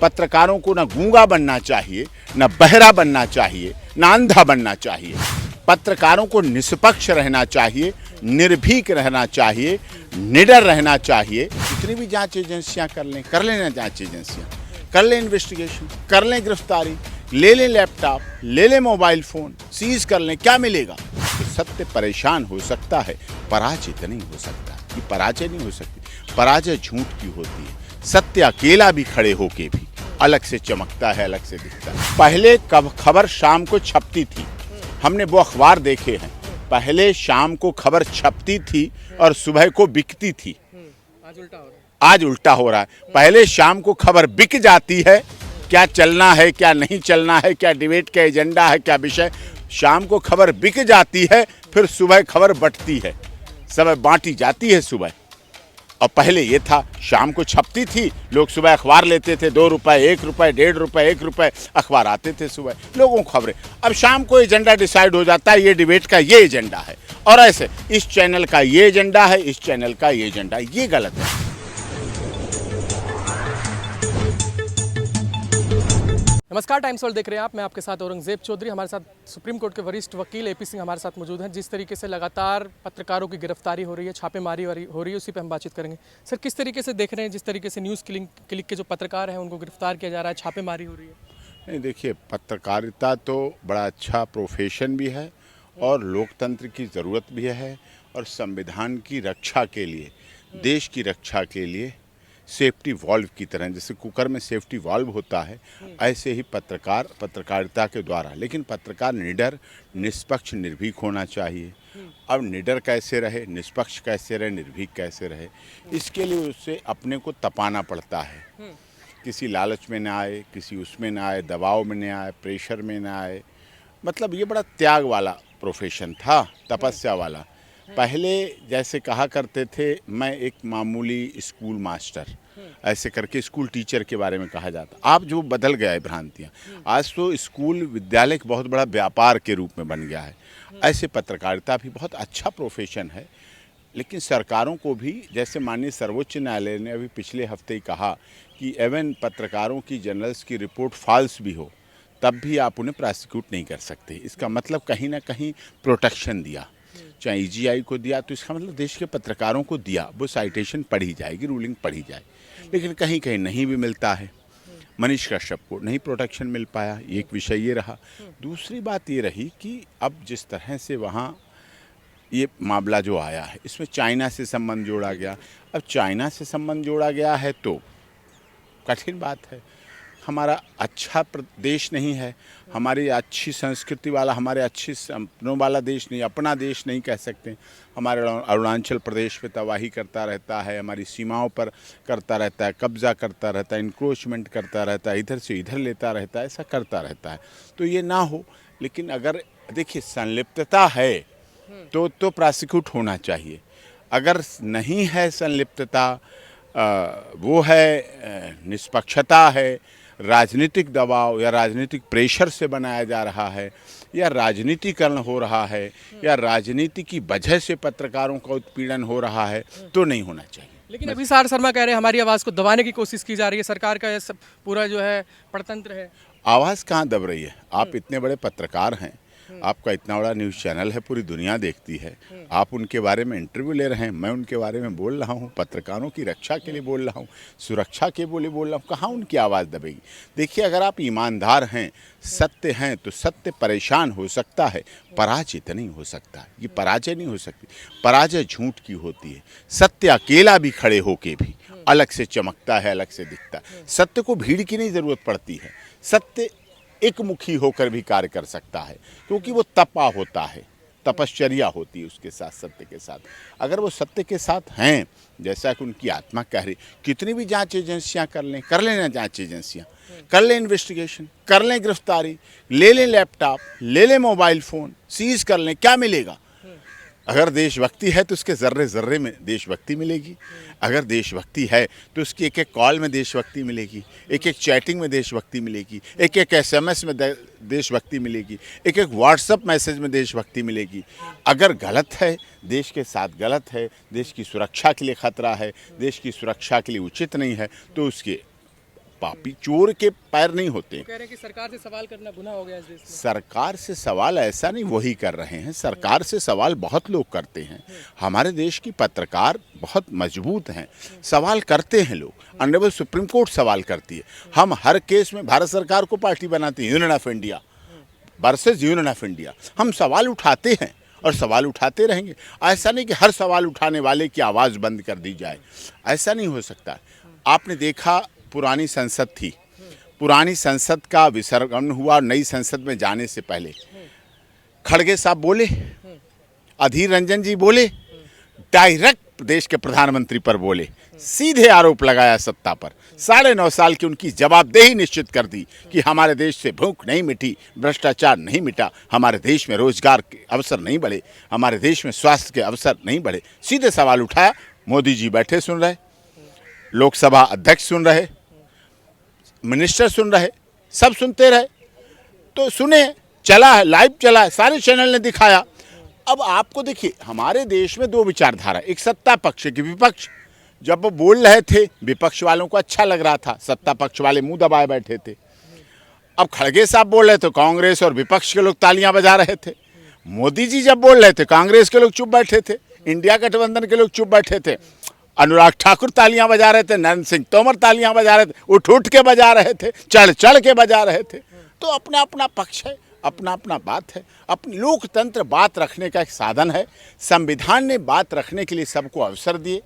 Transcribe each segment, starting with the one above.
पत्रकारों को ना गूंगा बनना चाहिए, ना बहरा बनना चाहिए, ना अंधा बनना चाहिए। पत्रकारों को निष्पक्ष रहना चाहिए, निर्भीक रहना चाहिए, निडर रहना चाहिए। जितनी भी जांच एजेंसियां कर लें ना जांच एजेंसियां, कर लें इन्वेस्टिगेशन, कर लें गिरफ्तारी, ले लें लैपटॉप, ले लें मोबाइल फ़ोन, सीज कर लें, क्या मिलेगा? तो सत्य परेशान हो सकता है, पराजित नहीं हो सकता। ये पराजय नहीं हो सकती, पराजय झूठ की होती है। सत्य अकेला भी खड़े होके भी अलग से चमकता है, अलग से दिखता है। पहले खबर शाम को छपती थी, हमने वो अखबार देखे हैं। पहले शाम को खबर छपती थी और सुबह को बिकती थी। आज उल्टा हो रहा है। पहले शाम को खबर बिक जाती है, क्या चलना है, क्या नहीं चलना है, क्या डिबेट का एजेंडा है, क्या विषय। शाम को खबर बिक जाती है, फिर सुबह खबर बंटती है, सब बांटी जाती है सुबह। और पहले ये था, शाम को छपती थी, लोग सुबह अखबार लेते थे, 2 रुपए, 1 रुपए, 1.5 रुपए, 1 रुपए अखबार आते थे सुबह, लोगों को खबरें। अब शाम को एजेंडा डिसाइड हो जाता है, ये डिबेट का ये एजेंडा है, और ऐसे इस चैनल का ये एजेंडा है, इस चैनल का ये एजेंडा, ये गलत है। नमस्कार, टाइम्स वर्ल्ड देख रहे हैं आप। मैं आपके साथ औरंगजेब चौधरी। हमारे साथ सुप्रीम कोर्ट के वरिष्ठ वकील एपी सिंह हमारे साथ मौजूद हैं। जिस तरीके से लगातार पत्रकारों की गिरफ्तारी हो रही है, छापेमारी हो रही है, उसी पे हम बातचीत करेंगे। सर, किस तरीके से देख रहे हैं जिस तरीके से न्यूज़ क्लिक के जो पत्रकार हैं उनको गिरफ्तार किया जा रहा है, छापेमारी हो रही है? नहीं, देखिए, पत्रकारिता तो बड़ा अच्छा प्रोफेशन भी है और लोकतंत्र की ज़रूरत भी है, और संविधान की रक्षा के लिए, देश की रक्षा के लिए सेफ्टी वॉल्व की तरह, जैसे कुकर में सेफ्टी वॉल्व होता है, ऐसे ही पत्रकारिता के द्वारा। लेकिन पत्रकार निडर, निष्पक्ष, निर्भीक होना चाहिए। अब निडर कैसे रहे, निष्पक्ष कैसे रहे, निर्भीक कैसे रहे, इसके लिए उसे अपने को तपाना पड़ता है। किसी लालच में ना आए, किसी उसमें ना आए, दबाव में ना आए, प्रेशर में ना आए। मतलब ये बड़ा त्याग वाला प्रोफेशन था, तपस्या वाला। पहले जैसे कहा करते थे, मैं एक मामूली स्कूल मास्टर, ऐसे करके स्कूल टीचर के बारे में कहा जाता। आप जो बदल गया है भ्रांतियाँ, आज तो स्कूल विद्यालय एक बहुत बड़ा व्यापार के रूप में बन गया है। ऐसे पत्रकारिता भी बहुत अच्छा प्रोफेशन है। लेकिन सरकारों को भी, जैसे माननीय सर्वोच्च न्यायालय ने अभी पिछले हफ्ते ही कहा कि एवन पत्रकारों की जर्नल्स की रिपोर्ट फॉल्स भी हो, तब भी आप उन्हें प्रोसिक्यूट नहीं कर सकते। इसका मतलब कहीं ना कहीं प्रोटेक्शन दिया, चाहे ईजीआई को दिया, तो इसका मतलब देश के पत्रकारों को दिया। वो साइटेशन पढ़ी जाएगी, रूलिंग पढ़ी जाए। लेकिन कहीं कहीं नहीं भी मिलता है। मनीष कश्यप को नहीं प्रोटेक्शन मिल पाया, एक विषय ये रहा। दूसरी बात ये रही कि अब जिस तरह से वहाँ ये मामला जो आया है, इसमें चाइना से संबंध जोड़ा गया। अब चाइना से संबंध जोड़ा गया है तो कठिन बात है। हमारा अच्छा देश नहीं है, हमारी अच्छी संस्कृति वाला, हमारे अच्छी सपनों वाला देश नहीं, अपना देश नहीं कह सकते। हमारे अरुणाचल प्रदेश पे तबाही करता रहता है, हमारी सीमाओं पर करता रहता है, कब्जा करता रहता है, इंक्रोचमेंट करता रहता है, इधर से इधर लेता रहता है, ऐसा करता रहता है। तो ये ना हो। लेकिन अगर देखिए संलिप्तता है तो प्रोसिक्यूट होना चाहिए। अगर नहीं है संलिप्तता, वो है निष्पक्षता है, राजनीतिक दबाव या राजनीतिक प्रेशर से बनाया जा रहा है, या राजनीतिकरण हो रहा है, या राजनीति की वजह से पत्रकारों का उत्पीड़न हो रहा है, तो नहीं होना चाहिए। लेकिन अभिसार शर्मा कह रहे हैं हमारी आवाज़ को दबाने की कोशिश की जा रही है, सरकार का ये सब पूरा जो है परतंत्र है। आवाज़ कहाँ दब रही है? आप इतने बड़े पत्रकार हैं, आपका इतना बड़ा न्यूज़ चैनल है, पूरी दुनिया देखती है, आप उनके बारे में इंटरव्यू ले रहे हैं, मैं उनके बारे में बोल रहा हूँ, पत्रकारों की रक्षा के लिए बोल रहा हूँ, सुरक्षा के लिए बोल रहा हूँ, कहाँ उनकी आवाज़ दबेगी? देखिए, अगर आप ईमानदार हैं, सत्य हैं, तो सत्य परेशान हो सकता है, पराजित नहीं हो सकता। ये पराजय नहीं हो सकती, पराजय झूठ की होती है। सत्य अकेला भी खड़े होके भी अलग से चमकता है, अलग से दिखता है। सत्य को भीड़ की नहीं ज़रूरत पड़ती है, सत्य एक मुखी होकर भी कार्य कर सकता है, क्योंकि वो तपा होता है, तपश्चर्या होती है उसके साथ, सत्य के साथ। अगर वो सत्य के साथ हैं, जैसा कि उनकी आत्मा कह रही, कितनी भी जांच एजेंसियां कर लें ना जांच एजेंसियां, कर लें इन्वेस्टिगेशन, कर लें गिरफ्तारी, ले लें लैपटॉप, ले लें मोबाइल फ़ोन, सीज कर लें, क्या मिलेगा? अगर देशभक्ति है तो उसके ज़र्रे ज़र्रे में देशभक्ति मिलेगी। अगर देशभक्ति है तो उसकी एक एक कॉल में देशभक्ति मिलेगी, एक एक चैटिंग में देशभक्ति मिलेगी, एक एक एसएमएस में देशभक्ति मिलेगी, एक एक व्हाट्सएप मैसेज में देशभक्ति मिलेगी। अगर गलत है, देश के साथ गलत है, देश की सुरक्षा के लिए खतरा है, देश की सुरक्षा के लिए उचित नहीं है, तो उसके पापी चोर के पैर नहीं होते। कह रहे हैं कि सरकार से सवाल करना गुनाह हो गया इस देश में। सरकार से सवाल ऐसा नहीं वही कर रहे हैं, सरकार से सवाल बहुत लोग करते हैं। हमारे देश की पत्रकार बहुत मजबूत हैं, सवाल करते हैं लोग। ऑनरेबल सुप्रीम कोर्ट सवाल करती है। हम हर केस में भारत सरकार को पार्टी बनाते हैं, union of India versus union of India. हम सवाल उठाते हैं और सवाल उठाते रहेंगे। ऐसा नहीं कि हर सवाल उठाने वाले की आवाज़ बंद कर दी जाए, ऐसा नहीं हो सकता। आपने देखा पुरानी संसद थी, पुरानी संसद का विसर्जन हुआ, नई संसद में जाने से पहले खड़गे साहब बोले, अधीर रंजन जी बोले, डायरेक्ट देश के प्रधानमंत्री पर बोले, सीधे आरोप लगाया सत्ता पर। 9.5 साल की उनकी जवाबदेही निश्चित कर दी कि हमारे देश से भूख नहीं मिटी, भ्रष्टाचार नहीं मिटा, हमारे देश में रोजगार के अवसर नहीं बढ़े, हमारे देश में स्वास्थ्य के अवसर नहीं बढ़े। सीधे सवाल उठाया, मोदी जी बैठे सुन रहे, लोकसभा अध्यक्ष सुन रहे, मिनिस्टर सुन रहे, सब सुनते रहे। तो सुने, चला है, लाइव चला है, सारे चैनल ने दिखाया। अब आपको देखिए, हमारे देश में दो विचारधारा, एक सत्ता पक्ष की विपक्ष। जब वो बोल रहे थे विपक्ष वालों को अच्छा लग रहा था, सत्ता पक्ष वाले मुंह दबाए बैठे थे। अब खड़गे साहब बोल रहे तो कांग्रेस और विपक्ष के लोग तालियां बजा रहे थे। मोदी जी जब बोल रहे थे कांग्रेस के लोग चुप बैठे थे, इंडिया गठबंधन के लोग चुप बैठे थे, अनुराग ठाकुर तालियां बजा रहे थे, नरेंद्र सिंह तोमर तालियां बजा रहे थे, उठ के बजा रहे थे, चढ़ के बजा रहे थे। तो अपना अपना पक्ष है, अपना अपना बात है। अपनी लोकतंत्र बात रखने का एक साधन है। संविधान ने बात रखने के लिए सबको अवसर दिए,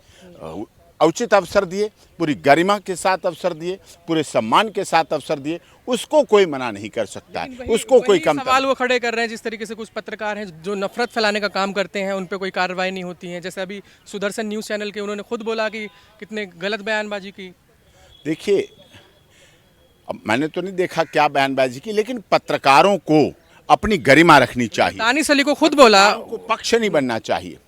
उचित अवसर दिए, पूरी गरिमा के साथ अवसर दिए, पूरे सम्मान के साथ अवसर दिए। उसको कोई मना नहीं कर सकता है, उसको कोई कम सवाल वो खड़े कर रहे हैं जिस तरीके से कुछ पत्रकार हैं जो नफरत फैलाने का काम करते हैं, उन पे कोई कार्रवाई नहीं होती है। जैसे अभी सुदर्शन न्यूज़ चैनल के उन्होंने खुद बोला कि कितने गलत बयानबाजी की। देखिए, अब मैंने तो नहीं देखा क्या बयानबाजी की, लेकिन पत्रकारों को अपनी गरिमा रखनी चाहिए। दानिश अली को खुद बोला, को पक्ष नहीं बनना चाहिए,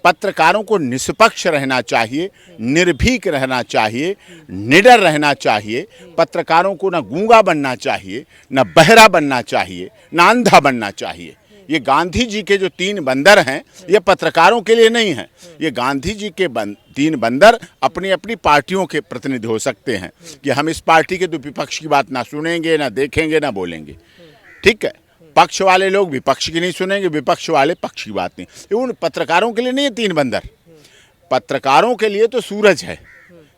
पत्रकारों को निष्पक्ष रहना चाहिए, निर्भीक रहना चाहिए, निडर रहना चाहिए। पत्रकारों को ना गूंगा बनना चाहिए, ना बहरा बनना चाहिए, ना अंधा बनना चाहिए। ये गांधी जी के जो 3 बंदर हैं, ये पत्रकारों के लिए नहीं हैं। ये गांधी जी के 3 बंदर अपनी अपनी पार्टियों के प्रतिनिधि हो सकते हैं कि हम इस पार्टी के तो विपक्ष की बात ना सुनेंगे, ना देखेंगे, ना बोलेंगे। ठीक है, पक्ष वाले लोग विपक्ष की नहीं सुनेंगे, विपक्ष वाले पक्ष की बात नहीं। ये उन पत्रकारों के लिए नहीं है 3 बंदर। पत्रकारों के लिए तो सूरज है,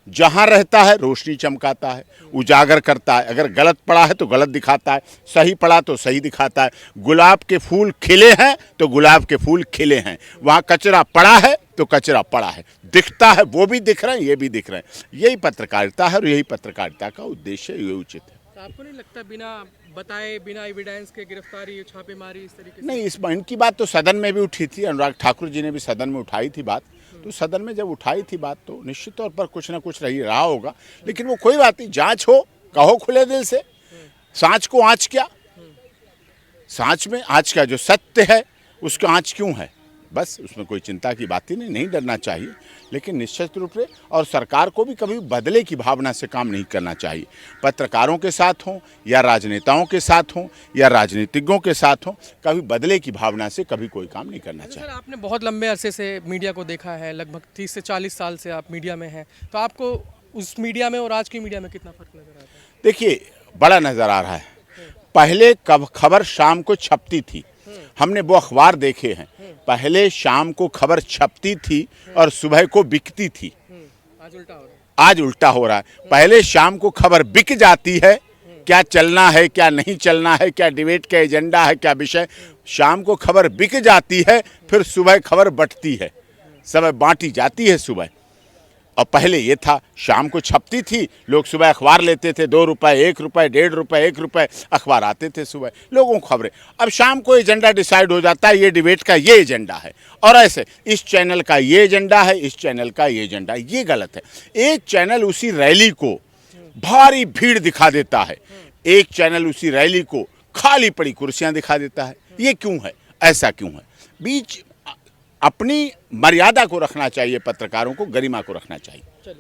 जहां रहता है रोशनी चमकाता है, उजागर करता है। अगर गलत पड़ा है तो गलत दिखाता है, सही पड़ा तो सही दिखाता है। गुलाब के फूल खिले हैं तो गुलाब के फूल खिले हैं, वहां कचरा पड़ा है तो कचरा पड़ा है, दिखता है, वो भी दिख रहे हैं, ये भी दिख रहे हैं। यही पत्रकारिता है और यही पत्रकारिता का उद्देश्य, ये उचित है। तो आपको नहीं लगता बिना बताए, बिना एविडेंस के गिरफ्तारी, छापेमारी इस तरीके से? नहीं, इनकी बात तो सदन में भी उठी थी, अनुराग ठाकुर जी ने भी सदन में उठाई थी बात। तो सदन में जब उठाई थी बात तो निश्चित तौर पर कुछ ना कुछ रहा होगा। लेकिन वो कोई बात नहीं, जांच हो, कहो खुले दिल से। सांच को आँच क्या, सांच में आँच का जो सत्य है उसका आँच क्यों है, बस उसमें कोई चिंता की बात ही नहीं डरना चाहिए। लेकिन निश्चित रूप से, और सरकार को भी कभी बदले की भावना से काम नहीं करना चाहिए। पत्रकारों के साथ हों या राजनेताओं के साथ हों या राजनीतिज्ञों के साथ हों, कभी बदले की भावना से कभी कोई काम नहीं करना चाहिए। सर, आपने बहुत लंबे अरसे से मीडिया को देखा है, लगभग 30 से 40 साल से आप मीडिया में हैं, तो आपको उस मीडिया में और आज की मीडिया में कितना फर्क नजर आता है? देखिए, बड़ा नज़र आ रहा है। पहले खबर शाम को छपती थी, हमने वो अखबार देखे हैं। पहले शाम को खबर छपती थी और सुबह को बिकती थी। आज उल्टा हो रहा है। आज उल्टा हो रहा है। पहले शाम को खबर बिक जाती है, क्या चलना है, क्या नहीं चलना है, क्या डिबेट का एजेंडा है, क्या विषय। शाम को खबर बिक जाती है, फिर सुबह खबर बंटती है, समय बांटी जाती है सुबह। और पहले ये था, शाम को छपती थी, लोग सुबह अखबार लेते थे, 2 रुपए, 1 रुपए, 1.5 रुपए, 1 रुपए अखबार आते थे सुबह, लोगों को खबरें। अब शाम को एजेंडा डिसाइड हो जाता है, ये डिबेट का ये एजेंडा है, और ऐसे इस चैनल का ये एजेंडा है, इस चैनल का ये एजेंडा है। ये गलत है। एक चैनल उसी रैली को भारी भीड़ दिखा देता है, एक चैनल उसी रैली को खाली पड़ी कुर्सियां दिखा देता है। ये क्यों है, ऐसा क्यों है? बीच अपनी मर्यादा को रखना चाहिए, पत्रकारों को गरिमा को रखना चाहिए।